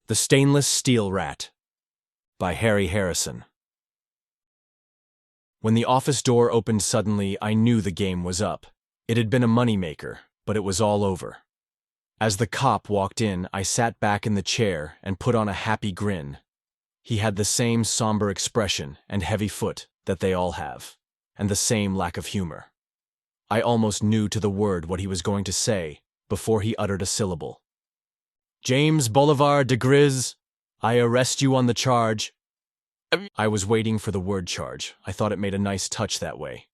The Stainless Steel Rat by Harry Harrison. When the office door opened suddenly, I knew the game was up. It had been a moneymaker, but it was all over. As the cop walked in, I sat back in the chair and put on a happy grin. He had the same somber expression and heavy foot that they all have, and the same lack of humor. I almost knew to the word what he was going to say before he uttered a syllable. "James Bolivar de Gris, I arrest you on the charge." I was waiting for the word charge. I thought it made a nice touch that way.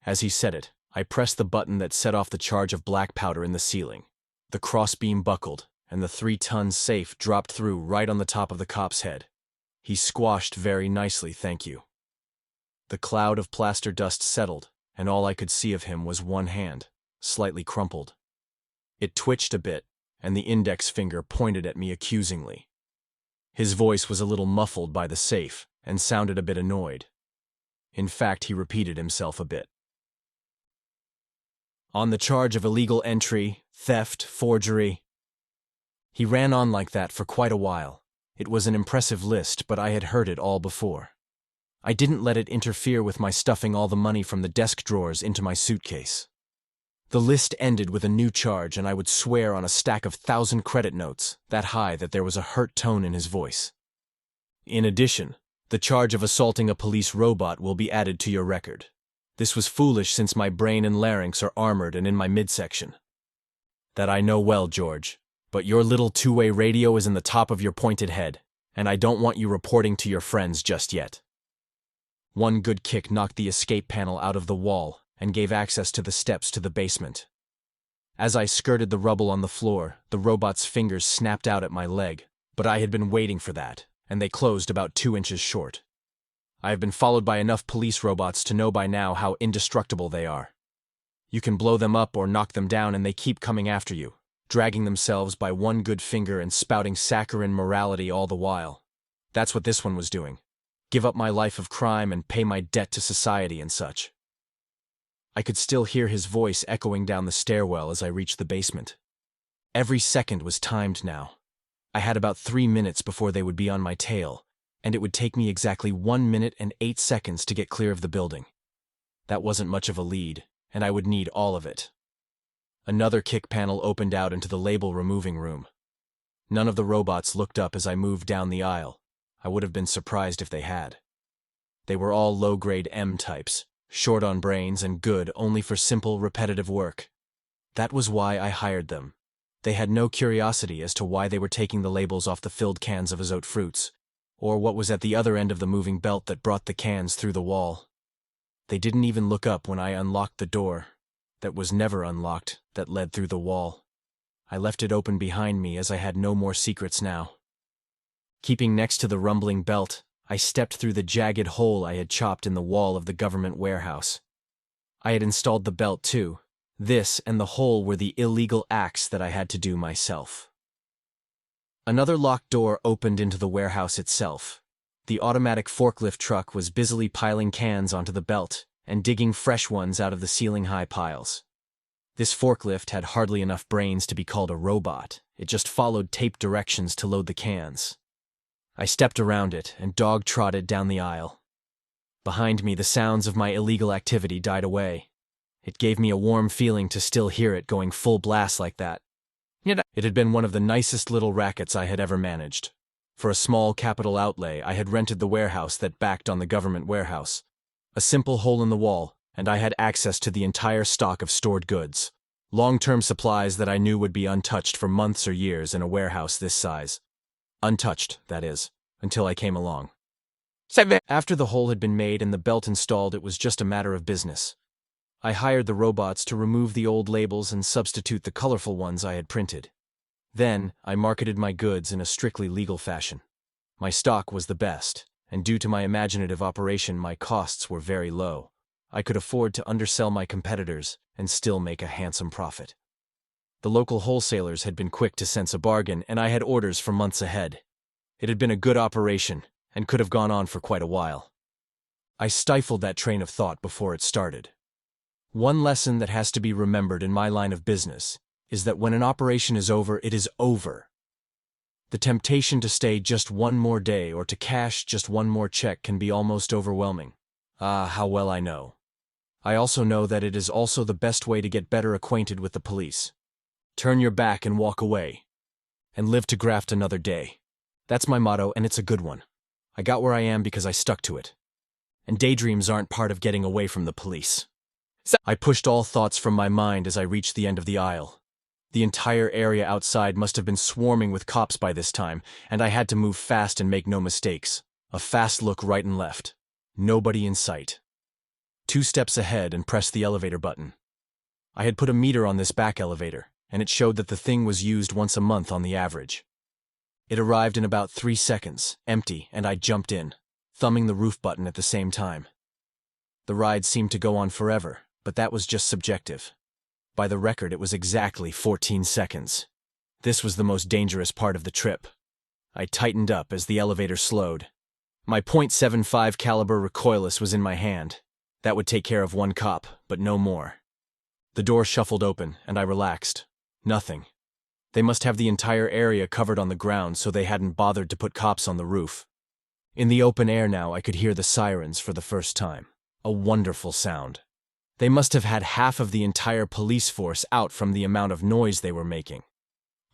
As he said it, I pressed the button that set off the charge of black powder in the ceiling. The crossbeam buckled, and the 3-ton safe dropped through right on the top of the cop's head. He squashed very nicely, thank you. The cloud of plaster dust settled, and all I could see of him was one hand, slightly crumpled. It twitched a bit, and the index finger pointed at me accusingly. His voice was a little muffled by the safe, and sounded a bit annoyed. In fact, he repeated himself a bit. "On the charge of illegal entry, theft, forgery." He ran on like that for quite a while. It was an impressive list, but I had heard it all before. I didn't let it interfere with my stuffing all the money from the desk drawers into my suitcase. The list ended with a new charge, and I would swear on a stack of 1,000 credit notes, that high that there was a hurt tone in his voice. "In addition, the charge of assaulting a police robot will be added to your record. This was foolish since my brain and larynx are armored and in my midsection. That I know well, George, but your little two-way radio is in the top of your pointed head, and I don't want you reporting to your friends just yet." One good kick knocked the escape panel out of the wall and gave access to the steps to the basement. As I skirted the rubble on the floor, the robot's fingers snapped out at my leg, but I had been waiting for that, and they closed about 2 inches short. I have been followed by enough police robots to know by now how indestructible they are. You can blow them up or knock them down and they keep coming after you, dragging themselves by one good finger and spouting saccharine morality all the while. That's what this one was doing. Give up my life of crime and pay my debt to society and such. I could still hear his voice echoing down the stairwell as I reached the basement. Every second was timed now. I had about 3 minutes before they would be on my tail, and it would take me exactly 1 minute and 8 seconds to get clear of the building. That wasn't much of a lead, and I would need all of it. Another kick panel opened out into the label removing room. None of the robots looked up as I moved down the aisle. I would have been surprised if they had. They were all low-grade M types, short on brains and good only for simple, repetitive work. That was why I hired them. They had no curiosity as to why they were taking the labels off the filled cans of Azote fruits, or what was at the other end of the moving belt that brought the cans through the wall. They didn't even look up when I unlocked the door, that was never unlocked, that led through the wall. I left it open behind me as I had no more secrets now. Keeping next to the rumbling belt, I stepped through the jagged hole I had chopped in the wall of the government warehouse. I had installed the belt too. This and the hole were the illegal acts that I had to do myself. Another locked door opened into the warehouse itself. The automatic forklift truck was busily piling cans onto the belt and digging fresh ones out of the ceiling-high piles. This forklift had hardly enough brains to be called a robot. It just followed taped directions to load the cans. I stepped around it and dog-trotted down the aisle. Behind me, the sounds of my illegal activity died away. It gave me a warm feeling to still hear it going full blast like that. It had been one of the nicest little rackets I had ever managed. For a small capital outlay, I had rented the warehouse that backed on the government warehouse. A simple hole in the wall, and I had access to the entire stock of stored goods. Long-term supplies that I knew would be untouched for months or years in a warehouse this size. Untouched, that is, until I came along. After the hole had been made and the belt installed, it was just a matter of business. I hired the robots to remove the old labels and substitute the colorful ones I had printed. Then, I marketed my goods in a strictly legal fashion. My stock was the best, and due to my imaginative operation, my costs were very low. I could afford to undersell my competitors and still make a handsome profit. The local wholesalers had been quick to sense a bargain, and I had orders for months ahead. It had been a good operation, and could have gone on for quite a while. I stifled that train of thought before it started. One lesson that has to be remembered in my line of business is that when an operation is over, it is over. The temptation to stay just one more day or to cash just one more check can be almost overwhelming. Ah, how well I know. I also know that it is also the best way to get better acquainted with the police. Turn your back and walk away. And live to graft another day. That's my motto, and it's a good one. I got where I am because I stuck to it. And daydreams aren't part of getting away from the police. I pushed all thoughts from my mind as I reached the end of the aisle. The entire area outside must have been swarming with cops by this time, and I had to move fast and make no mistakes. A fast look right and left. Nobody in sight. 2 steps ahead and pressed the elevator button. I had put a meter on this back elevator, and it showed that the thing was used once a month on the average. It arrived in about 3 seconds, empty, and I jumped in, thumbing the roof button at the same time. The ride seemed to go on forever, but that was just subjective. By the record, it was exactly 14 seconds. This was the most dangerous part of the trip. I tightened up as the elevator slowed. My .75 caliber recoilless was in my hand. That would take care of one cop, but no more. The door shuffled open, and I relaxed. Nothing. They must have the entire area covered on the ground, so they hadn't bothered to put cops on the roof. In the open air now, I could hear the sirens for the first time. A wonderful sound. They must have had half of the entire police force out from the amount of noise they were making.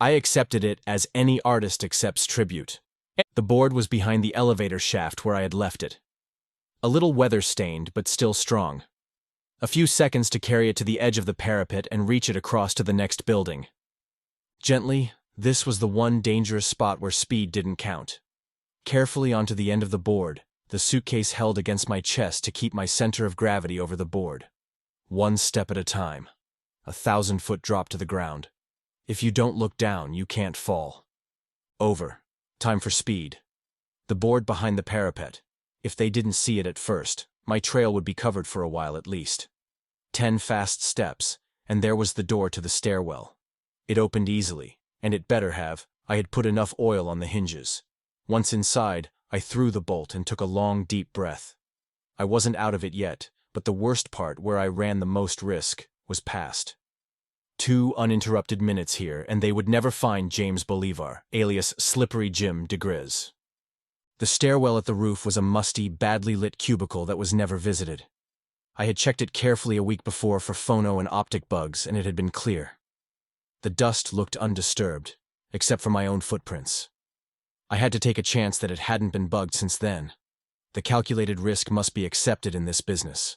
I accepted it as any artist accepts tribute. The board was behind the elevator shaft where I had left it. A little weather-stained, but still strong. A few seconds to carry it to the edge of the parapet and reach it across to the next building. Gently, this was the one dangerous spot where speed didn't count. Carefully onto the end of the board, the suitcase held against my chest to keep my center of gravity over the board. 1 step at a time. 1,000-foot drop to the ground. If you don't look down, you can't fall. Over. Time for speed. The board behind the parapet. If they didn't see it at first, my trail would be covered for a while at least. 10 fast steps, and there was the door to the stairwell. It opened easily, and it better have. I had put enough oil on the hinges. Once inside, I threw the bolt and took a long, deep breath. I wasn't out of it yet, but the worst part, where I ran the most risk, was past. 2 uninterrupted minutes here, and they would never find James Bolivar, alias Slippery Jim DeGriz. The stairwell at the roof was a musty, badly lit cubicle that was never visited. I had checked it carefully a week before for phono and optic bugs, and it had been clear. The dust looked undisturbed, except for my own footprints. I had to take a chance that it hadn't been bugged since then. The calculated risk must be accepted in this business.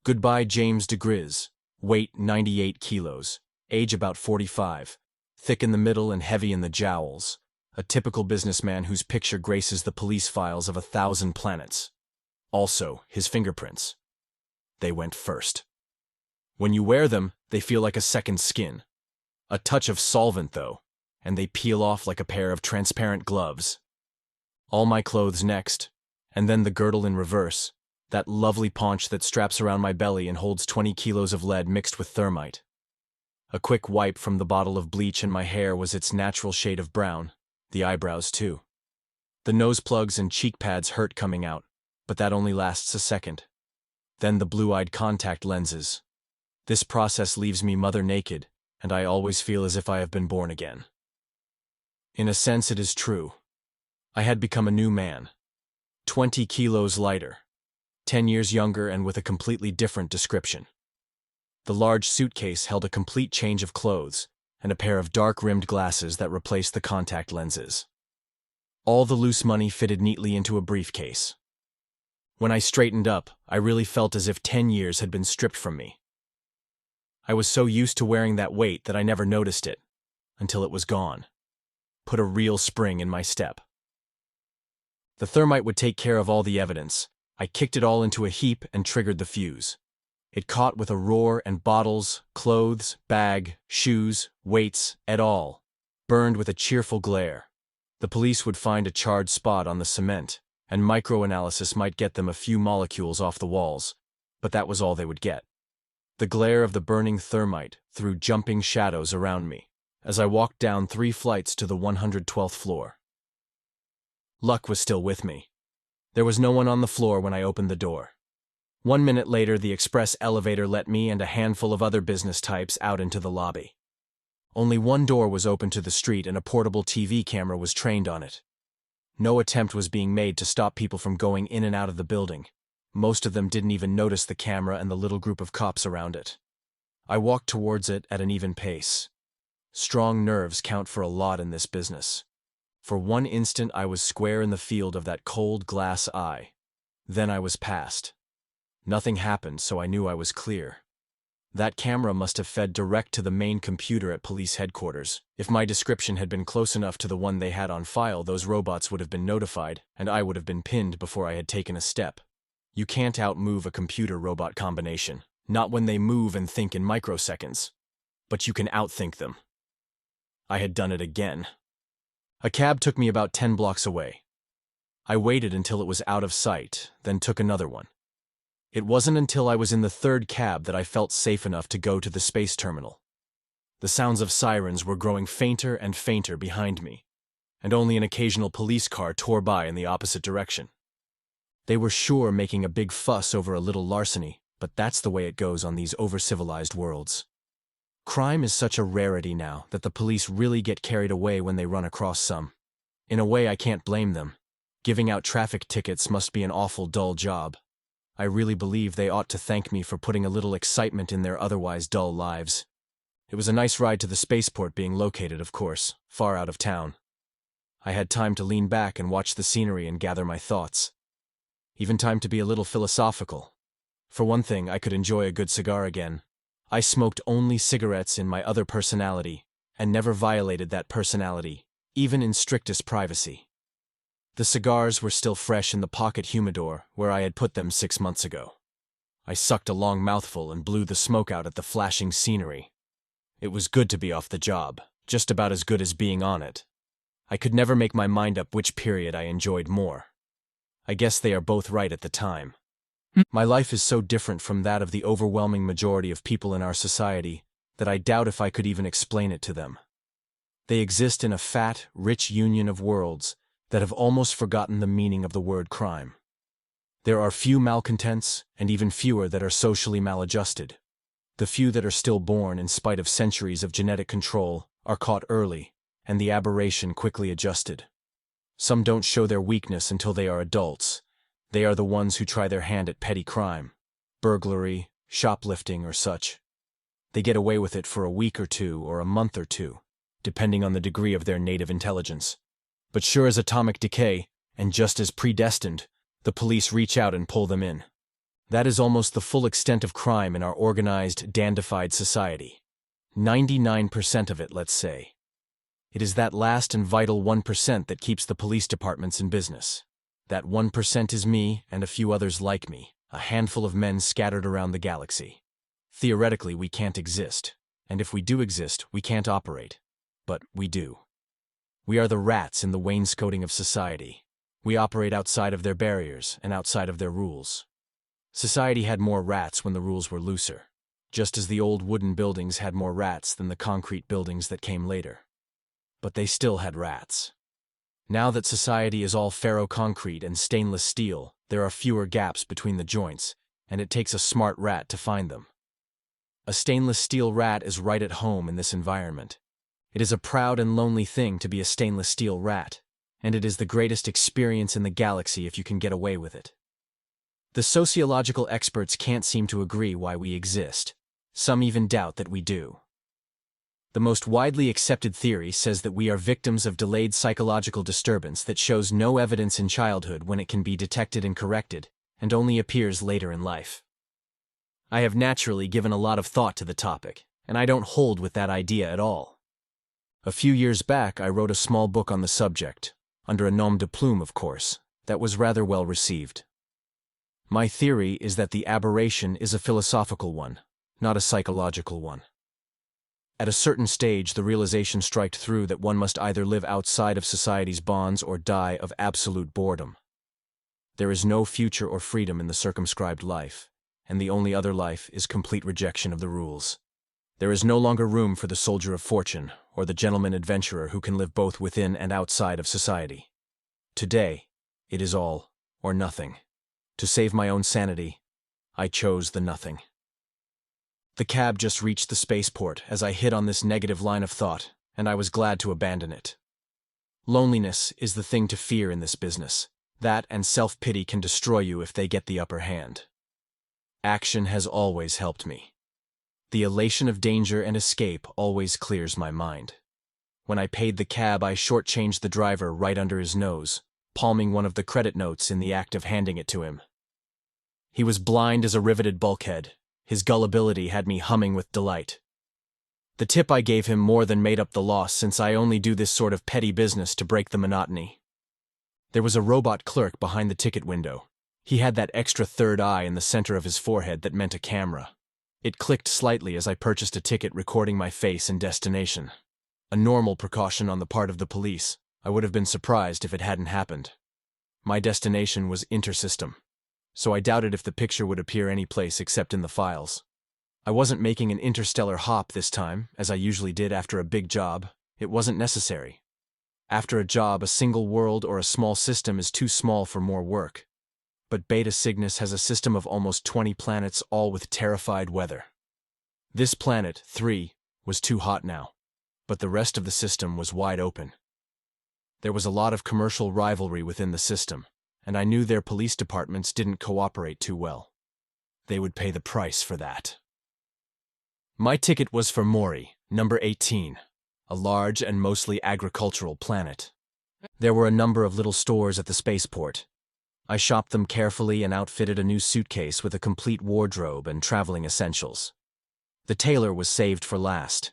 Goodbye, James DeGriz. Weight 98 kilos. Age about 45. Thick in the middle and heavy in the jowls. A typical businessman whose picture graces the police files of 1,000 planets. Also, his fingerprints. They went first. When you wear them, they feel like a second skin. A touch of solvent, though, and they peel off like a pair of transparent gloves. All my clothes next, and then the girdle in reverse, that lovely paunch that straps around my belly and holds 20 kilos of lead mixed with thermite. A quick wipe from the bottle of bleach and my hair was its natural shade of brown, the eyebrows too. The nose plugs and cheek pads hurt coming out, but that only lasts a second. Then the blue-eyed contact lenses. This process leaves me mother naked, and I always feel as if I have been born again. In a sense, it is true. I had become a new man. 20 kilos lighter. 10 years younger and with a completely different description. The large suitcase held a complete change of clothes and a pair of dark-rimmed glasses that replaced the contact lenses. All the loose money fitted neatly into a briefcase. When I straightened up, I really felt as if 10 years had been stripped from me. I was so used to wearing that weight that I never noticed it, until it was gone. Put a real spring in my step. The thermite would take care of all the evidence. I kicked it all into a heap and triggered the fuse. It caught with a roar, and bottles, clothes, bag, shoes, weights, et al. Burned with a cheerful glare. The police would find a charred spot on the cement, and microanalysis might get them a few molecules off the walls, but that was all they would get. The glare of the burning thermite threw jumping shadows around me as I walked down 3 flights to the 112th floor. Luck was still with me. There was no one on the floor when I opened the door. 1 minute later, the express elevator let me and a handful of other business types out into the lobby. Only one door was open to the street and a portable TV camera was trained on it. No attempt was being made to stop people from going in and out of the building. Most of them didn't even notice the camera and the little group of cops around it. I walked towards it at an even pace. Strong nerves count for a lot in this business. For one instant I was square in the field of that cold glass eye. Then I was past. Nothing happened, so I knew I was clear. That camera must have fed direct to the main computer at police headquarters. If my description had been close enough to the one they had on file, those robots would have been notified, and I would have been pinned before I had taken a step. You can't outmove a computer-robot combination, not when they move and think in microseconds. But you can outthink them. I had done it again. A cab took me about 10 blocks away. I waited until it was out of sight, then took another one. It wasn't until I was in the third cab that I felt safe enough to go to the space terminal. The sounds of sirens were growing fainter and fainter behind me, and only an occasional police car tore by in the opposite direction. They were sure making a big fuss over a little larceny, but that's the way it goes on these over-civilized worlds. Crime is such a rarity now that the police really get carried away when they run across some. In a way, I can't blame them. Giving out traffic tickets must be an awful dull job. I really believe they ought to thank me for putting a little excitement in their otherwise dull lives. It was a nice ride to the spaceport, being located, of course, far out of town. I had time to lean back and watch the scenery and gather my thoughts. Even time to be a little philosophical. For one thing, I could enjoy a good cigar again. I smoked only cigarettes in my other personality, and never violated that personality, even in strictest privacy. The cigars were still fresh in the pocket humidor where I had put them 6 months ago. I sucked a long mouthful and blew the smoke out at the flashing scenery. It was good to be off the job, just about as good as being on it. I could never make my mind up which period I enjoyed more. I guess they are both right at the time. My life is so different from that of the overwhelming majority of people in our society that I doubt if I could even explain it to them. They exist in a fat, rich union of worlds that have almost forgotten the meaning of the word crime. There are few malcontents, and even fewer that are socially maladjusted. The few that are still born in spite of centuries of genetic control are caught early, and the aberration quickly adjusted. Some don't show their weakness until they are adults. They are the ones who try their hand at petty crime, burglary, shoplifting, or such. They get away with it for a week or two or a month or two, depending on the degree of their native intelligence. But sure as atomic decay, and just as predestined, the police reach out and pull them in. That is almost the full extent of crime in our organized, dandified society. 99% of it, let's say. It is that last and vital 1% that keeps the police departments in business. That 1% is me and a few others like me, a handful of men scattered around the galaxy. Theoretically, we can't exist, and if we do exist, we can't operate. But we do. We are the rats in the wainscoting of society. We operate outside of their barriers and outside of their rules. Society had more rats when the rules were looser, just as the old wooden buildings had more rats than the concrete buildings that came later. But they still had rats. Now that society is all ferroconcrete and stainless steel, there are fewer gaps between the joints, and it takes a smart rat to find them. A stainless steel rat is right at home in this environment. It is a proud and lonely thing to be a stainless steel rat, and it is the greatest experience in the galaxy if you can get away with it. The sociological experts can't seem to agree why we exist. Some even doubt that we do. The most widely accepted theory says that we are victims of delayed psychological disturbance that shows no evidence in childhood when it can be detected and corrected, and only appears later in life. I have naturally given a lot of thought to the topic, and I don't hold with that idea at all. A few years back, I wrote a small book on the subject, under a nom de plume, of course, that was rather well received. My theory is that the aberration is a philosophical one, not a psychological one. At a certain stage, the realization striked through that one must either live outside of society's bonds or die of absolute boredom. There is no future or freedom in the circumscribed life, and the only other life is complete rejection of the rules. There is no longer room for the soldier of fortune or the gentleman adventurer who can live both within and outside of society. Today, it is all or nothing. To save my own sanity, I chose the nothing. The cab just reached the spaceport as I hit on this negative line of thought, and I was glad to abandon it. Loneliness is the thing to fear in this business. That and self-pity can destroy you if they get the upper hand. Action has always helped me. The elation of danger and escape always clears my mind. When I paid the cab, I shortchanged the driver right under his nose, palming one of the credit notes in the act of handing it to him. He was blind as a riveted bulkhead. His gullibility had me humming with delight. The tip I gave him more than made up the loss, since I only do this sort of petty business to break the monotony. There was a robot clerk behind the ticket window. He had that extra third eye in the center of his forehead that meant a camera. It clicked slightly as I purchased a ticket recording my face and destination. A normal precaution on the part of the police. I would have been surprised if it hadn't happened. My destination was Intersystem, so I doubted if the picture would appear any place except in the files. I wasn't making an interstellar hop this time, as I usually did after a big job. It wasn't necessary. After a job, a single world or a small system is too small for more work. But Beta Cygnus has a system of almost 20 planets, all with terrified weather. This planet, 3, was too hot now, but the rest of the system was wide open. There was a lot of commercial rivalry within the system, and I knew their police departments didn't cooperate too well. They would pay the price for that. My ticket was for Mori, number 18, a large and mostly agricultural planet. There were a number of little stores at the spaceport. I shopped them carefully and outfitted a new suitcase with a complete wardrobe and traveling essentials. The tailor was saved for last.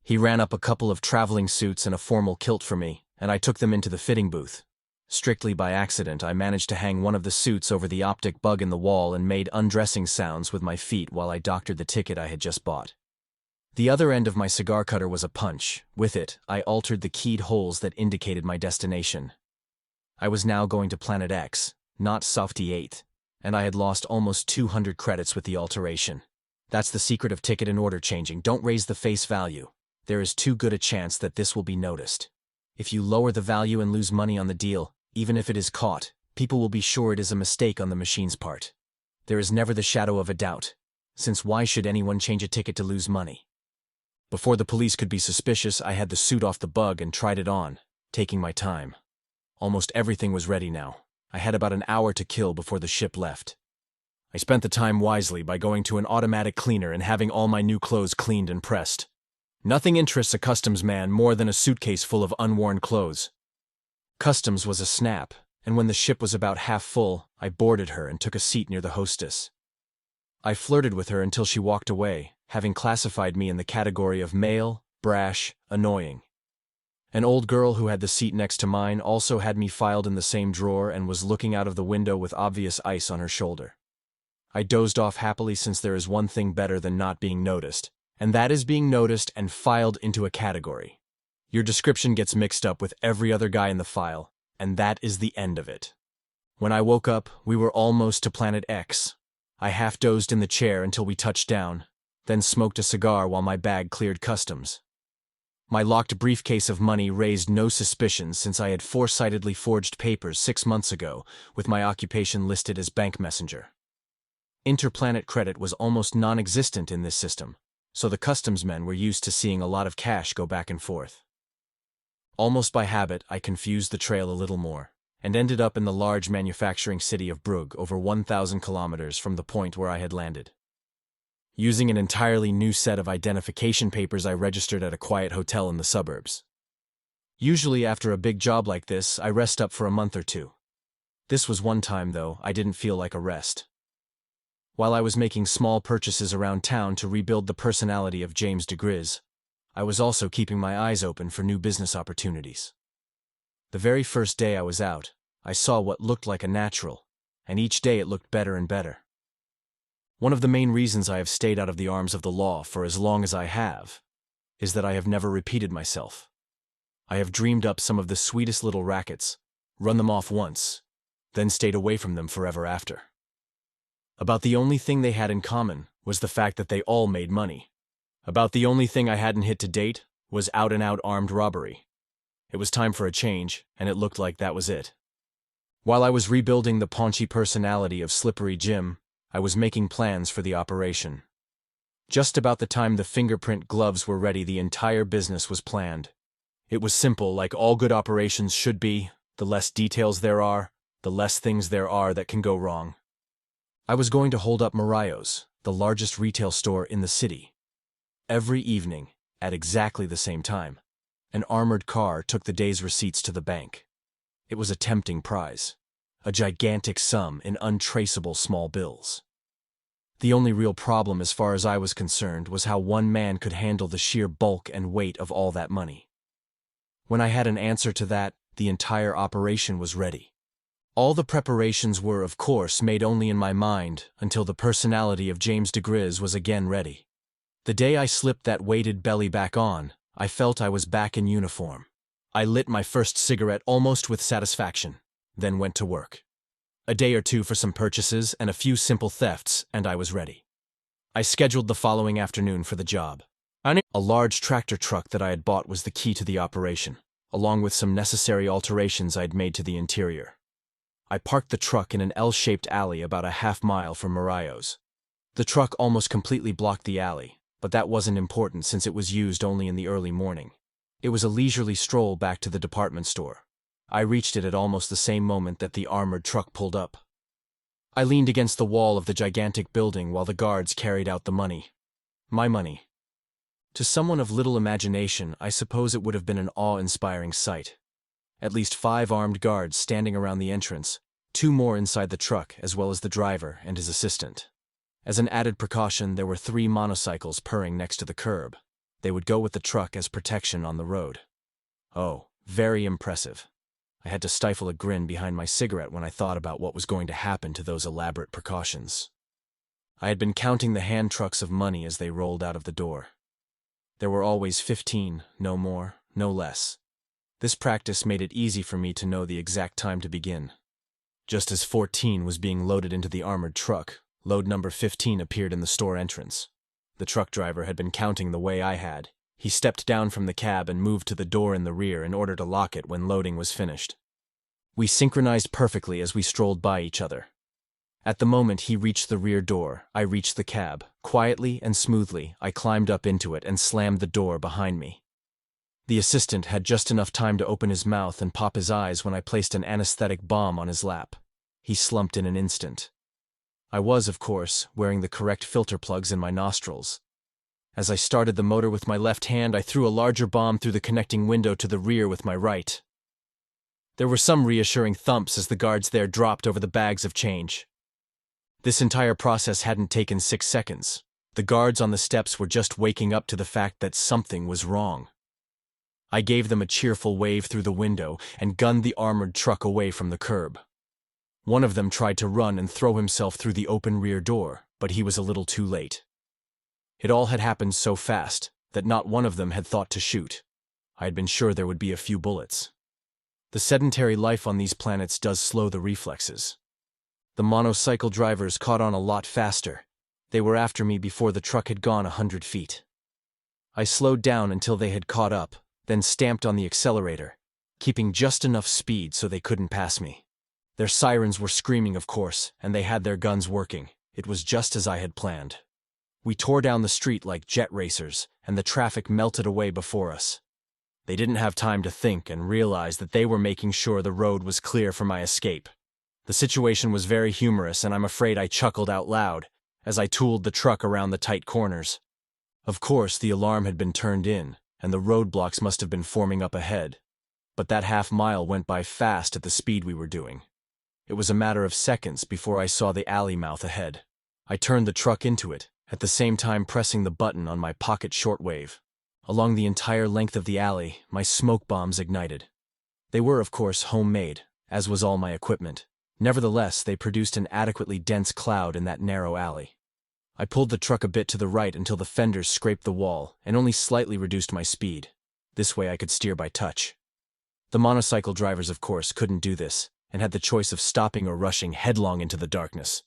He ran up a couple of traveling suits and a formal kilt for me, and I took them into the fitting booth. Strictly by accident, I managed to hang one of the suits over the optic bug in the wall and made undressing sounds with my feet while I doctored the ticket I had just bought. The other end of my cigar cutter was a punch. With it, I altered the keyed holes that indicated my destination. I was now going to Planet X, not Softy 8, and I had lost almost 200 credits with the alteration. That's the secret of ticket and order changing. Don't raise the face value. There is too good a chance that this will be noticed. If you lower the value and lose money on the deal, even if it is caught, people will be sure it is a mistake on the machine's part. There is never the shadow of a doubt, since why should anyone change a ticket to lose money? Before the police could be suspicious, I had the suit off the bug and tried it on, taking my time. Almost everything was ready now. I had about an hour to kill before the ship left. I spent the time wisely by going to an automatic cleaner and having all my new clothes cleaned and pressed. Nothing interests a customs man more than a suitcase full of unworn clothes. Customs was a snap, and when the ship was about half full, I boarded her and took a seat near the hostess. I flirted with her until she walked away, having classified me in the category of male, brash, annoying. An old girl who had the seat next to mine also had me filed in the same drawer and was looking out of the window with obvious ice on her shoulder. I dozed off happily, since there is one thing better than not being noticed, and that is being noticed and filed into a category. Your description gets mixed up with every other guy in the file, and that is the end of it. When I woke up, we were almost to Planet X. I half-dozed in the chair until we touched down, then smoked a cigar while my bag cleared customs. My locked briefcase of money raised no suspicions, since I had foresightedly forged papers 6 months ago with my occupation listed as bank messenger. Interplanet credit was almost non-existent in this system, so the customs men were used to seeing a lot of cash go back and forth. Almost by habit, I confused the trail a little more, and ended up in the large manufacturing city of Brugge, over 1,000 kilometers from the point where I had landed. Using an entirely new set of identification papers, I registered at a quiet hotel in the suburbs. Usually after a big job like this, I rest up for a month or two. This was one time, though, I didn't feel like a rest. While I was making small purchases around town to rebuild the personality of James DeGriz, I was also keeping my eyes open for new business opportunities. The very first day I was out, I saw what looked like a natural, and each day it looked better and better. One of the main reasons I have stayed out of the arms of the law for as long as I have is that I have never repeated myself. I have dreamed up some of the sweetest little rackets, run them off once, then stayed away from them forever after. About the only thing they had in common was the fact that they all made money. About the only thing I hadn't hit to date was out-and-out armed robbery. It was time for a change, and it looked like that was it. While I was rebuilding the paunchy personality of Slippery Jim, I was making plans for the operation. Just about the time the fingerprint gloves were ready, the entire business was planned. It was simple, like all good operations should be. The less details there are, the less things there are that can go wrong. I was going to hold up Marios, the largest retail store in the city. Every evening, at exactly the same time, an armored car took the day's receipts to the bank. It was a tempting prize, a gigantic sum in untraceable small bills. The only real problem, as far as I was concerned, was how one man could handle the sheer bulk and weight of all that money. When I had an answer to that, the entire operation was ready. All the preparations were, of course, made only in my mind until the personality of James DeGriz was again ready. The day I slipped that weighted belly back on, I felt I was back in uniform. I lit my first cigarette almost with satisfaction, then went to work. A day or two for some purchases and a few simple thefts, and I was ready. I scheduled the following afternoon for the job. A large tractor truck that I had bought was the key to the operation, along with some necessary alterations I'd made to the interior. I parked the truck in an L-shaped alley about a half-mile from Marios. The truck almost completely blocked the alley, but that wasn't important since it was used only in the early morning. It was a leisurely stroll back to the department store. I reached it at almost the same moment that the armored truck pulled up. I leaned against the wall of the gigantic building while the guards carried out the money. My money. To someone of little imagination, I suppose it would have been an awe-inspiring sight. At least 5 armed guards standing around the entrance, 2 more inside the truck, as well as the driver and his assistant. As an added precaution, there were 3 motorcycles purring next to the curb. They would go with the truck as protection on the road. Oh, very impressive. I had to stifle a grin behind my cigarette when I thought about what was going to happen to those elaborate precautions. I had been counting the hand trucks of money as they rolled out of the door. There were always 15, no more, no less. This practice made it easy for me to know the exact time to begin. Just as 14 was being loaded into the armored truck, load number 15 appeared in the store entrance. The truck driver had been counting the way I had. He stepped down from the cab and moved to the door in the rear in order to lock it when loading was finished. We synchronized perfectly as we strolled by each other. At the moment he reached the rear door, I reached the cab. Quietly and smoothly, I climbed up into it and slammed the door behind me. The assistant had just enough time to open his mouth and pop his eyes when I placed an anesthetic bomb on his lap. He slumped in an instant. I was, of course, wearing the correct filter plugs in my nostrils. As I started the motor with my left hand, I threw a larger bomb through the connecting window to the rear with my right. There were some reassuring thumps as the guards there dropped over the bags of change. This entire process hadn't taken 6 seconds. The guards on the steps were just waking up to the fact that something was wrong. I gave them a cheerful wave through the window and gunned the armored truck away from the curb. One of them tried to run and throw himself through the open rear door, but he was a little too late. It all had happened so fast that not one of them had thought to shoot. I had been sure there would be a few bullets. The sedentary life on these planets does slow the reflexes. The monocycle drivers caught on a lot faster. They were after me before the truck had gone 100 feet. I slowed down until they had caught up, then stamped on the accelerator, keeping just enough speed so they couldn't pass me. Their sirens were screaming, of course, and they had their guns working. It was just as I had planned. We tore down the street like jet racers, and the traffic melted away before us. They didn't have time to think and realize that they were making sure the road was clear for my escape. The situation was very humorous, and I'm afraid I chuckled out loud as I tooled the truck around the tight corners. Of course, the alarm had been turned in, and the roadblocks must have been forming up ahead. But that half-mile went by fast at the speed we were doing. It was a matter of seconds before I saw the alley mouth ahead. I turned the truck into it, at the same time pressing the button on my pocket shortwave. Along the entire length of the alley, my smoke bombs ignited. They were, of course, homemade, as was all my equipment. Nevertheless, they produced an adequately dense cloud in that narrow alley. I pulled the truck a bit to the right until the fenders scraped the wall, and only slightly reduced my speed. This way I could steer by touch. The motorcycle drivers, of course, couldn't do this, and had the choice of stopping or rushing headlong into the darkness.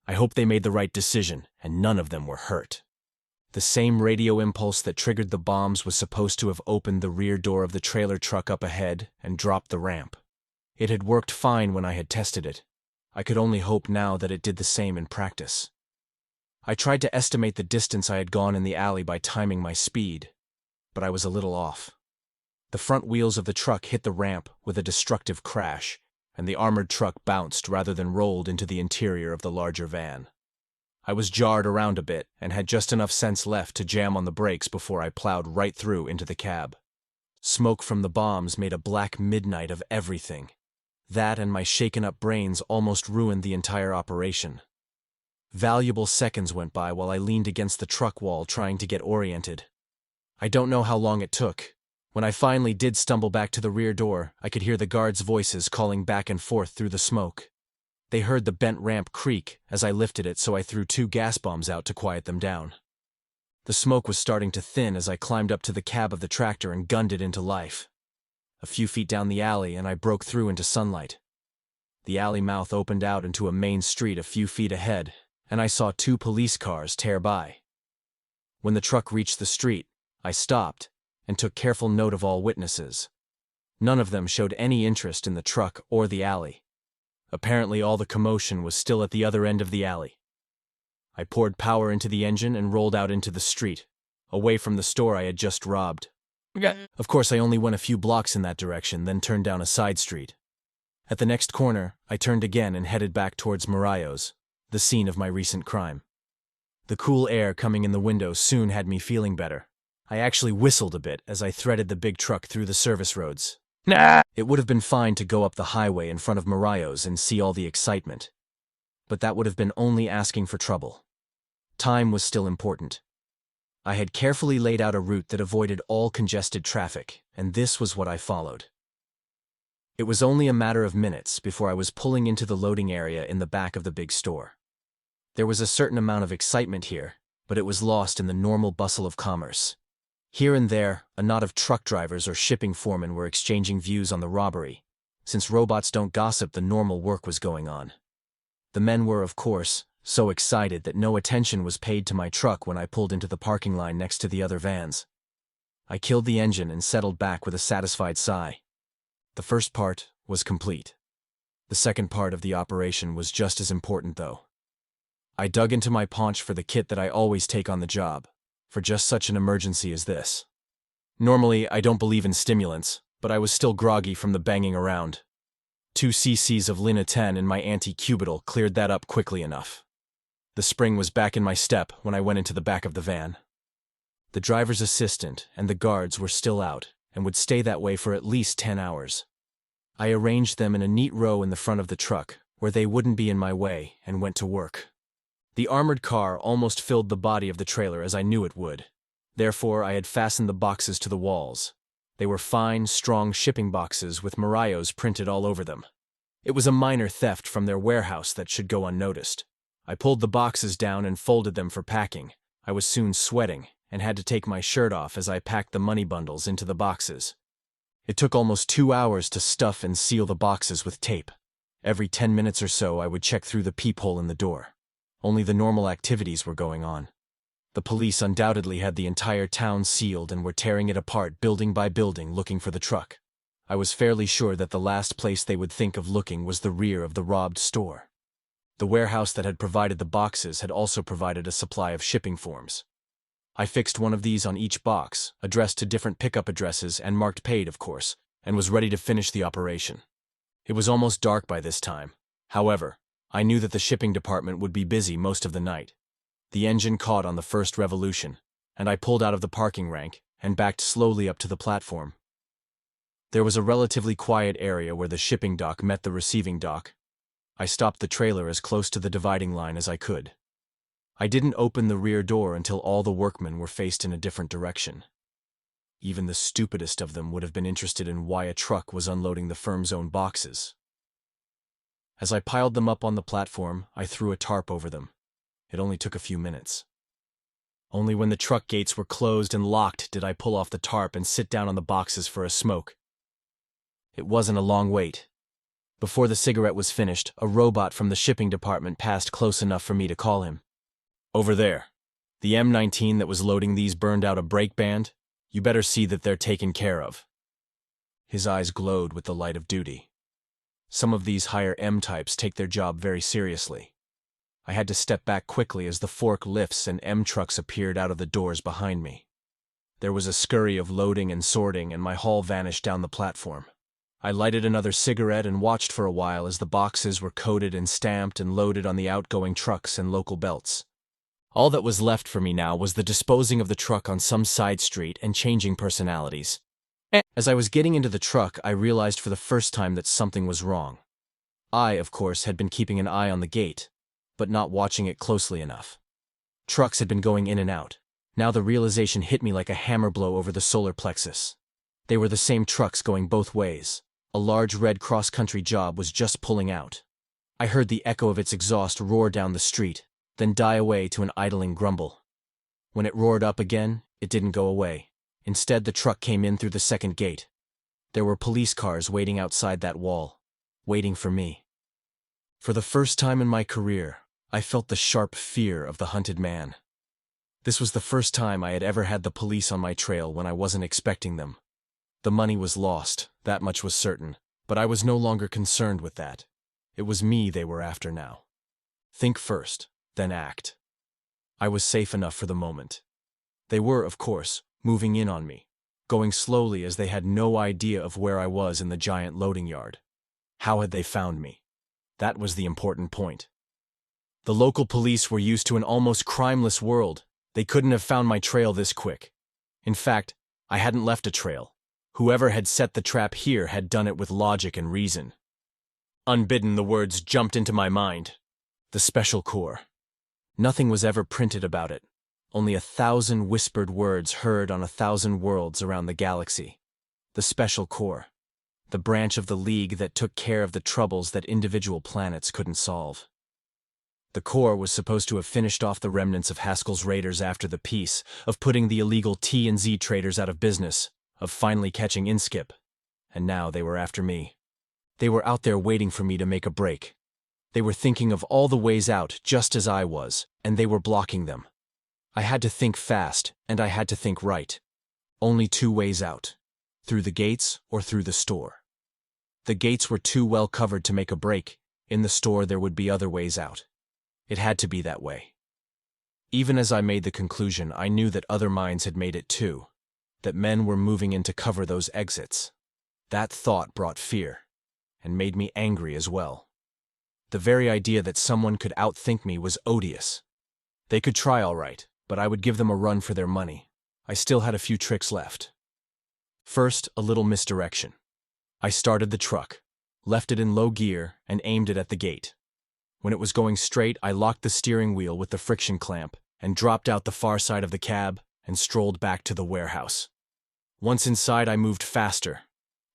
I hope they made the right decision, and none of them were hurt. The same radio impulse that triggered the bombs was supposed to have opened the rear door of the trailer truck up ahead and dropped the ramp. It had worked fine when I had tested it. I could only hope now that it did the same in practice. I tried to estimate the distance I had gone in the alley by timing my speed, but I was a little off. The front wheels of the truck hit the ramp with a destructive crash, and the armored truck bounced rather than rolled into the interior of the larger van. I was jarred around a bit and had just enough sense left to jam on the brakes before I plowed right through into the cab. Smoke from the bombs made a black midnight of everything. That and my shaken-up brains almost ruined the entire operation. Valuable seconds went by while I leaned against the truck wall trying to get oriented. I don't know how long it took. When I finally did stumble back to the rear door, I could hear the guards' voices calling back and forth through the smoke. They heard the bent ramp creak as I lifted it, so I threw 2 gas bombs out to quiet them down. The smoke was starting to thin as I climbed up to the cab of the tractor and gunned it into life. A few feet down the alley and I broke through into sunlight. The alley mouth opened out into a main street a few feet ahead, and I saw 2 police cars tear by. When the truck reached the street, I stopped and took careful note of all witnesses. None of them showed any interest in the truck or the alley. Apparently all the commotion was still at the other end of the alley. I poured power into the engine and rolled out into the street, away from the store I had just robbed. Of course, I only went a few blocks in that direction, then turned down a side street. At the next corner, I turned again and headed back towards Morayo's, the scene of my recent crime. The cool air coming in the window soon had me feeling better. I actually whistled a bit as I threaded the big truck through the service roads. It would have been fine to go up the highway in front of Morayo's and see all the excitement, but that would have been only asking for trouble. Time was still important. I had carefully laid out a route that avoided all congested traffic, and this was what I followed. It was only a matter of minutes before I was pulling into the loading area in the back of the big store. There was a certain amount of excitement here, but it was lost in the normal bustle of commerce. Here and there, a knot of truck drivers or shipping foremen were exchanging views on the robbery. Since robots don't gossip, the normal work was going on. The men were, of course, so excited that no attention was paid to my truck when I pulled into the parking line next to the other vans. I killed the engine and settled back with a satisfied sigh. The first part was complete. The second part of the operation was just as important, though. I dug into my paunch for the kit that I always take on the job, for just such an emergency as this. Normally, I don't believe in stimulants, but I was still groggy from the banging around. 2 cc's of Lina 10 in my anti-cubital cleared that up quickly enough. The spring was back in my step when I went into the back of the van. The driver's assistant and the guards were still out and would stay that way for at least 10 hours. I arranged them in a neat row in the front of the truck, where they wouldn't be in my way, and went to work. The armored car almost filled the body of the trailer, as I knew it would. Therefore, I had fastened the boxes to the walls. They were fine, strong shipping boxes with Morayo's printed all over them. It was a minor theft from their warehouse that should go unnoticed. I pulled the boxes down and folded them for packing. I was soon sweating and had to take my shirt off as I packed the money bundles into the boxes. It took almost 2 hours to stuff and seal the boxes with tape. Every 10 minutes or so, I would check through the peephole in the door. Only the normal activities were going on. The police undoubtedly had the entire town sealed and were tearing it apart building by building looking for the truck. I was fairly sure that the last place they would think of looking was the rear of the robbed store. The warehouse that had provided the boxes had also provided a supply of shipping forms. I fixed one of these on each box, addressed to different pickup addresses and marked paid, of course, and was ready to finish the operation. It was almost dark by this time. However, I knew that the shipping department would be busy most of the night. The engine caught on the first revolution, and I pulled out of the parking rank and backed slowly up to the platform. There was a relatively quiet area where the shipping dock met the receiving dock. I stopped the trailer as close to the dividing line as I could. I didn't open the rear door until all the workmen were faced in a different direction. Even the stupidest of them would have been interested in why a truck was unloading the firm's own boxes. As I piled them up on the platform, I threw a tarp over them. It only took a few minutes. Only when the truck gates were closed and locked did I pull off the tarp and sit down on the boxes for a smoke. It wasn't a long wait. Before the cigarette was finished, a robot from the shipping department passed close enough for me to call him. "Over there. The M19 that was loading these burned out a brake band. You better see that they're taken care of." His eyes glowed with the light of duty. Some of these higher M-types take their job very seriously. I had to step back quickly as the fork lifts and M trucks appeared out of the doors behind me. There was a scurry of loading and sorting, and my haul vanished down the platform. I lighted another cigarette and watched for a while as the boxes were coded and stamped and loaded on the outgoing trucks and local belts. All that was left for me now was the disposing of the truck on some side street and changing personalities. As I was getting into the truck, I realized for the first time that something was wrong. I, of course, had been keeping an eye on the gate, but not watching it closely enough. Trucks had been going in and out. Now the realization hit me like a hammer blow over the solar plexus. They were the same trucks going both ways. A large red cross-country job was just pulling out. I heard the echo of its exhaust roar down the street, then die away to an idling grumble. When it roared up again, it didn't go away. Instead, the truck came in through the second gate. There were police cars waiting outside that wall, waiting for me. For the first time in my career, I felt the sharp fear of the hunted man. This was the first time I had ever had the police on my trail when I wasn't expecting them. The money was lost, that much was certain, but I was no longer concerned with that. It was me they were after now. Think first, then act. I was safe enough for the moment. They were, of course, moving in on me, going slowly as they had no idea of where I was in the giant loading yard. How had they found me? That was the important point. The local police were used to an almost crimeless world. They couldn't have found my trail this quick. In fact, I hadn't left a trail. Whoever had set the trap here had done it with logic and reason. Unbidden, the words jumped into my mind. The Special Corps. Nothing was ever printed about it. Only 1,000 whispered words heard on 1,000 worlds around the galaxy. The Special Corps. The branch of the League that took care of the troubles that individual planets couldn't solve. The Corps was supposed to have finished off the remnants of Haskell's raiders after the peace, of putting the illegal T&Z traders out of business, of finally catching Inskip. And now they were after me. They were out there waiting for me to make a break. They were thinking of all the ways out just as I was, and they were blocking them. I had to think fast, and I had to think right. Only 2 ways out. Through the gates or through the store. The gates were too well covered to make a break. In the store there would be other ways out. It had to be that way. Even as I made the conclusion, I knew that other minds had made it too. That men were moving in to cover those exits. That thought brought fear, and made me angry as well. The very idea that someone could outthink me was odious. They could try all right, but I would give them a run for their money. I still had a few tricks left. First, a little misdirection. I started the truck, left it in low gear, and aimed it at the gate. When it was going straight, I locked the steering wheel with the friction clamp and dropped out the far side of the cab and strolled back to the warehouse. Once inside, I moved faster.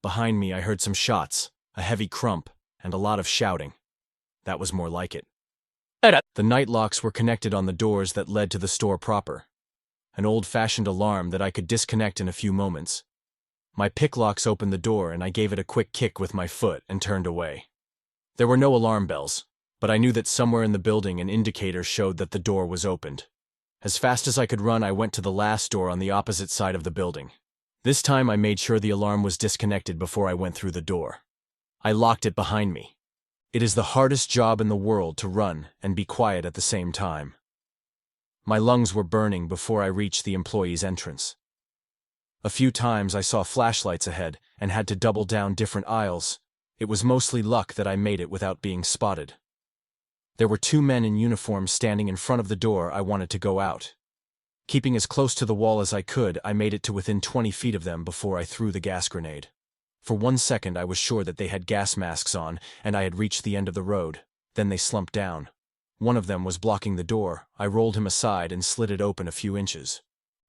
Behind me, I heard some shots, a heavy crump, and a lot of shouting. That was more like it. The night locks were connected on the doors that led to the store proper. An old-fashioned alarm that I could disconnect in a few moments. My pick locks opened the door and I gave it a quick kick with my foot and turned away. There were no alarm bells, but I knew that somewhere in the building an indicator showed that the door was opened. As fast as I could run, I went to the last door on the opposite side of the building. This time I made sure the alarm was disconnected before I went through the door. I locked it behind me. It is the hardest job in the world to run and be quiet at the same time. My lungs were burning before I reached the employee's entrance. A few times I saw flashlights ahead and had to double down different aisles. It was mostly luck that I made it without being spotted. There were 2 men in uniform standing in front of the door I wanted to go out. Keeping as close to the wall as I could, I made it to within 20 feet of them before I threw the gas grenade. For 1 second I was sure that they had gas masks on and I had reached the end of the road. Then they slumped down. One of them was blocking the door. I rolled him aside and slid it open a few inches.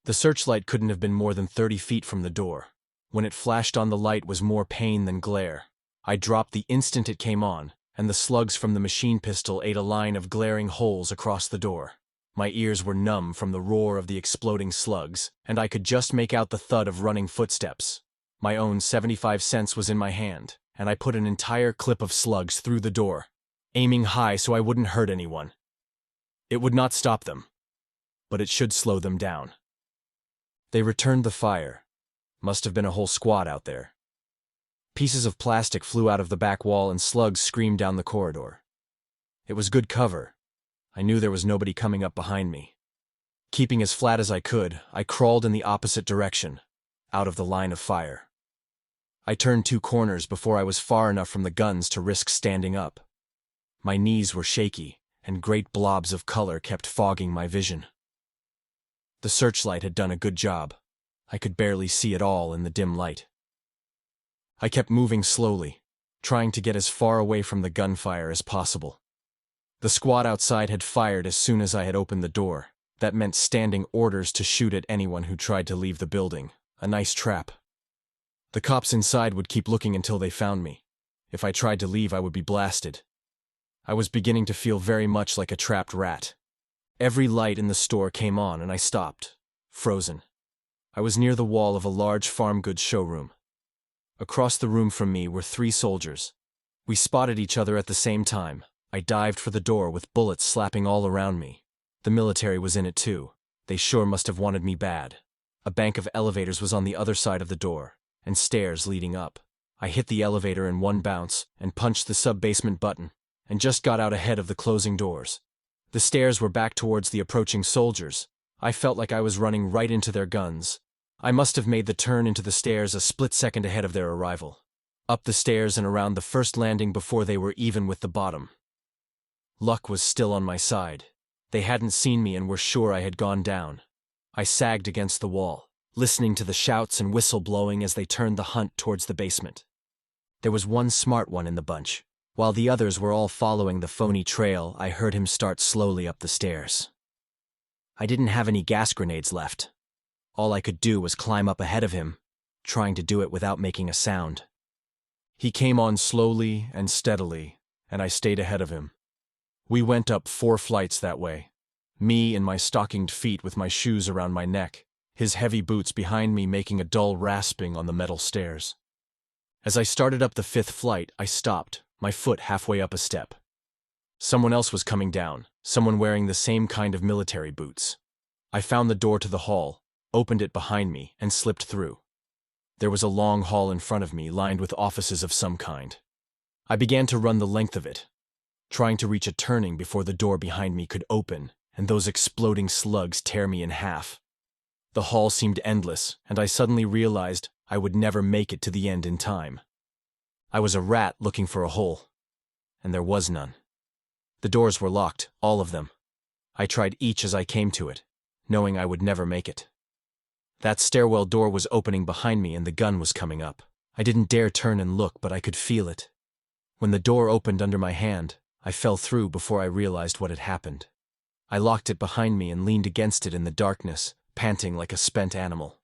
The searchlight couldn't have been more than 30 feet from the door. When it flashed on, the light was more pain than glare. I dropped the instant it came on, and the slugs from the machine pistol ate a line of glaring holes across the door. My ears were numb from the roar of the exploding slugs, and I could just make out the thud of running footsteps. My own 75 cents was in my hand, and I put an entire clip of slugs through the door, aiming high so I wouldn't hurt anyone. It would not stop them, but it should slow them down. They returned the fire. Must have been a whole squad out there. Pieces of plastic flew out of the back wall and slugs screamed down the corridor. It was good cover. I knew there was nobody coming up behind me. Keeping as flat as I could, I crawled in the opposite direction, out of the line of fire. I turned 2 corners before I was far enough from the guns to risk standing up. My knees were shaky, and great blobs of color kept fogging my vision. The searchlight had done a good job. I could barely see it all in the dim light. I kept moving slowly, trying to get as far away from the gunfire as possible. The squad outside had fired as soon as I had opened the door. That meant standing orders to shoot at anyone who tried to leave the building. A nice trap. The cops inside would keep looking until they found me. If I tried to leave, I would be blasted. I was beginning to feel very much like a trapped rat. Every light in the store came on and I stopped, frozen. I was near the wall of a large farm goods showroom. Across the room from me were 3 soldiers. We spotted each other at the same time. I dived for the door with bullets slapping all around me. The military was in it too. They sure must have wanted me bad. A bank of elevators was on the other side of the door, and stairs leading up. I hit the elevator in one bounce and punched the sub-basement button, and just got out ahead of the closing doors. The stairs were back towards the approaching soldiers. I felt like I was running right into their guns. I must have made the turn into the stairs a split second ahead of their arrival. Up the stairs and around the first landing before they were even with the bottom. Luck was still on my side. They hadn't seen me and were sure I had gone down. I sagged against the wall, listening to the shouts and whistle blowing as they turned the hunt towards the basement. There was one smart one in the bunch. While the others were all following the phony trail, I heard him start slowly up the stairs. I didn't have any gas grenades left. All I could do was climb up ahead of him, trying to do it without making a sound. He came on slowly and steadily, and I stayed ahead of him. We went up 4 flights that way, me in my stockinged feet with my shoes around my neck, his heavy boots behind me making a dull rasping on the metal stairs. As I started up the 5th flight, I stopped, my foot halfway up a step. Someone else was coming down, someone wearing the same kind of military boots. I found the door to the hall, opened it behind me, and slipped through. There was a long hall in front of me lined with offices of some kind. I began to run the length of it, trying to reach a turning before the door behind me could open and those exploding slugs tear me in half. The hall seemed endless, and I suddenly realized I would never make it to the end in time. I was a rat looking for a hole, and there was none. The doors were locked, all of them. I tried each as I came to it, knowing I would never make it. That stairwell door was opening behind me and the gun was coming up. I didn't dare turn and look, but I could feel it. When the door opened under my hand, I fell through before I realized what had happened. I locked it behind me and leaned against it in the darkness, panting like a spent animal.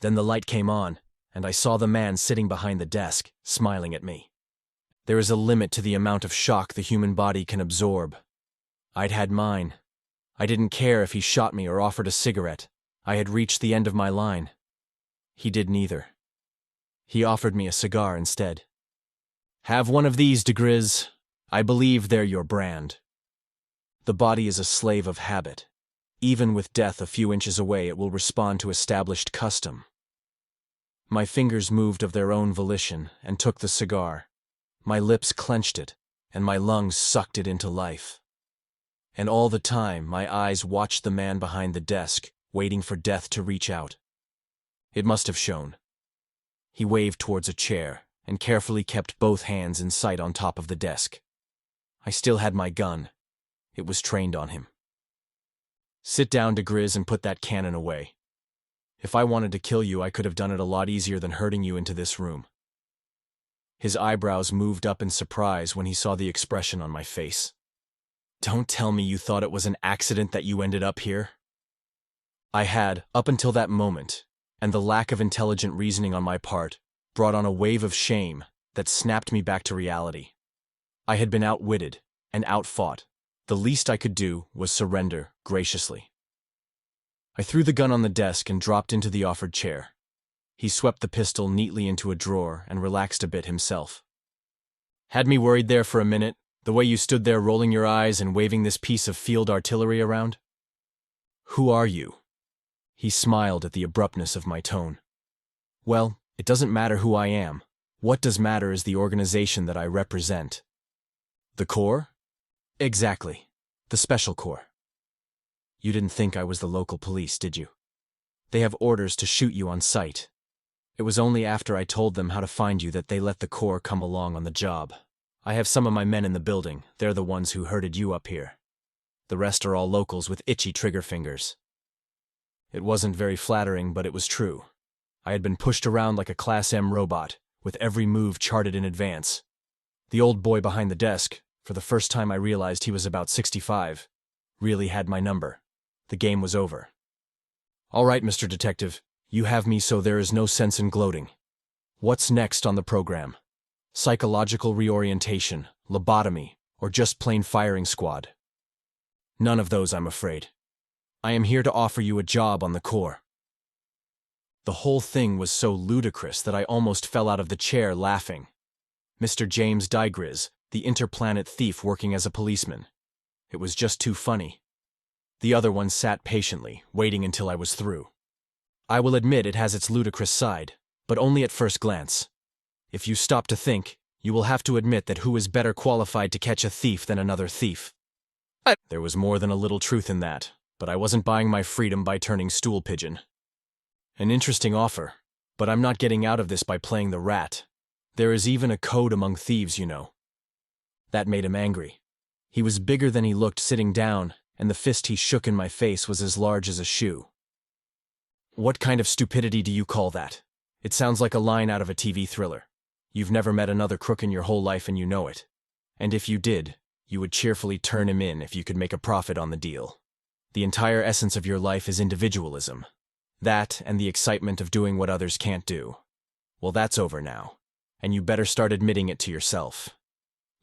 Then the light came on, and I saw the man sitting behind the desk, smiling at me. There is a limit to the amount of shock the human body can absorb. I'd had mine. I didn't care if he shot me or offered a cigarette. I had reached the end of my line. He did neither. He offered me a cigar instead. "Have one of these, de Gris. I believe they're your brand." The body is a slave of habit. Even with death a few inches away, it will respond to established custom. My fingers moved of their own volition and took the cigar. My lips clenched it, and my lungs sucked it into life. And all the time, my eyes watched the man behind the desk, waiting for death to reach out. It must have shown. He waved towards a chair and carefully kept both hands in sight on top of the desk. I still had my gun. It was trained on him. "Sit down, de Gris, and put that cannon away. If I wanted to kill you, I could have done it a lot easier than herding you into this room." His eyebrows moved up in surprise when he saw the expression on my face. "Don't tell me you thought it was an accident that you ended up here?" I had, up until that moment, and the lack of intelligent reasoning on my part brought on a wave of shame that snapped me back to reality. I had been outwitted and outfought. The least I could do was surrender graciously. I threw the gun on the desk and dropped into the offered chair. He swept the pistol neatly into a drawer and relaxed a bit himself. "Had me worried there for a minute, the way you stood there rolling your eyes and waving this piece of field artillery around?" "Who are you?" He smiled at the abruptness of my tone. "Well, it doesn't matter who I am. What does matter is the organization that I represent." "The Corps?" "Exactly. The Special Corps. You didn't think I was the local police, did you? They have orders to shoot you on sight. It was only after I told them how to find you that they let the Corps come along on the job. I have some of my men in the building. They're the ones who herded you up here. The rest are all locals with itchy trigger fingers. It wasn't very flattering, but it was true. I had been pushed around like a Class M robot, with every move charted in advance. The old boy behind the desk, for the first time I realized he was about 65, really had my number. The game was over. All right, Mr. Detective, you have me, so there is no sense in gloating. What's next on the program? Psychological reorientation, lobotomy, or just plain firing squad? None of those, I'm afraid. I am here to offer you a job on the Corps. The whole thing was so ludicrous that I almost fell out of the chair laughing. Mr. James Digriz, the interplanet thief working as a policeman. It was just too funny. The other one sat patiently, waiting until I was through. I will admit it has its ludicrous side, but only at first glance. If you stop to think, you will have to admit that who is better qualified to catch a thief than another thief? There was more than a little truth in that, but I wasn't buying my freedom by turning stool pigeon. An interesting offer, but I'm not getting out of this by playing the rat. There is even a code among thieves, you know. That made him angry. He was bigger than he looked sitting down, and the fist he shook in my face was as large as a shoe. What kind of stupidity do you call that? It sounds like a line out of a TV thriller. You've never met another crook in your whole life and you know it. And if you did, you would cheerfully turn him in if you could make a profit on the deal. The entire essence of your life is individualism. That and the excitement of doing what others can't do. Well, that's over now, and you better start admitting it to yourself.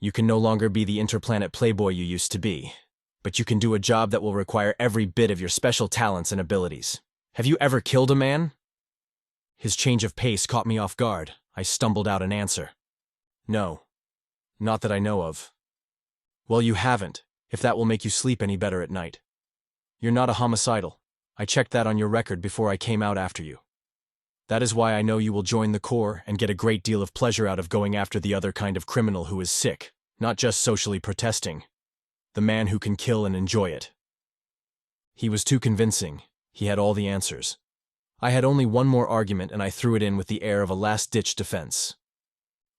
You can no longer be the interplanet playboy you used to be, but you can do a job that will require every bit of your special talents and abilities. Have you ever killed a man? His change of pace caught me off guard. I stumbled out an answer. No. Not that I know of. Well, you haven't, if that will make you sleep any better at night. You're not a homicidal. I checked that on your record before I came out after you. That is why I know you will join the Corps and get a great deal of pleasure out of going after the other kind of criminal who is sick, not just socially protesting. The man who can kill and enjoy it. He was too convincing. He had all the answers. I had only one more argument and I threw it in with the air of a last-ditch defense.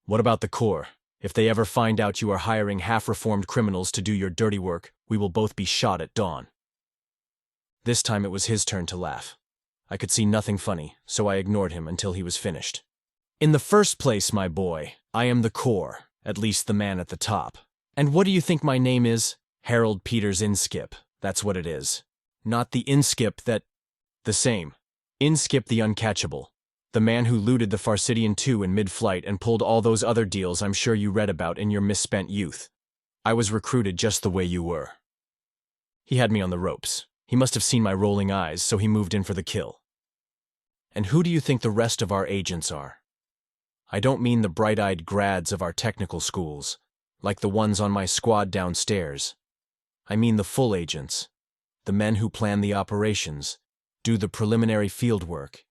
What about the Corps? If they ever find out you are hiring half-reformed criminals to do your dirty work, we will both be shot at dawn. This time it was his turn to laugh. I could see nothing funny, so I ignored him until he was finished. In the first place, my boy, I am the Corps, at least the man at the top. And what do you think my name is? Harold Peters Inskip, that's what it is. Not the Inskip that... The same. Inskip the Uncatchable. The man who looted the Farsidian II in mid-flight and pulled all those other deals I'm sure you read about in your misspent youth. I was recruited just the way you were. He had me on the ropes. He must have seen my rolling eyes, so he moved in for the kill. And who do you think the rest of our agents are? I don't mean the bright-eyed grads of our technical schools, like the ones on my squad downstairs. I mean the full agents, the men who plan the operations, do the preliminary field work,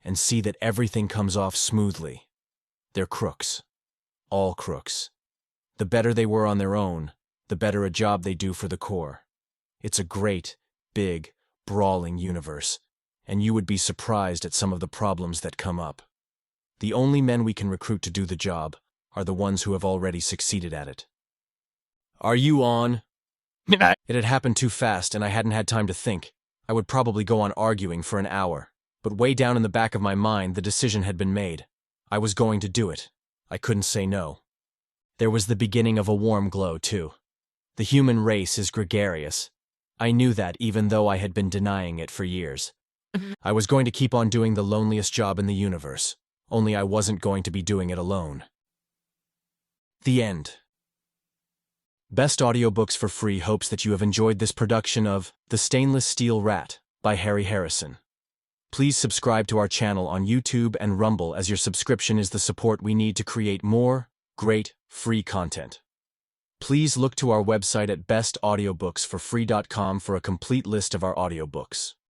and see that everything comes off smoothly. They're crooks. All crooks. The better they were on their own, the better a job they do for the Corps. It's a great, big, brawling universe, and you would be surprised at some of the problems that come up. The only men we can recruit to do the job are the ones who have already succeeded at it. Are you on? It had happened too fast and I hadn't had time to think. I would probably go on arguing for an hour, but way down in the back of my mind the decision had been made. I was going to do it. I couldn't say no. There was the beginning of a warm glow, too. The human race is gregarious. I knew that even though I had been denying it for years. I was going to keep on doing the loneliest job in the universe, only I wasn't going to be doing it alone. The end. Best Audiobooks for Free hopes that you have enjoyed this production of The Stainless Steel Rat by Harry Harrison. Please subscribe to our channel on YouTube and Rumble, as your subscription is the support we need to create more great free content. Please look to our website at bestaudiobooksforfree.com for a complete list of our audiobooks.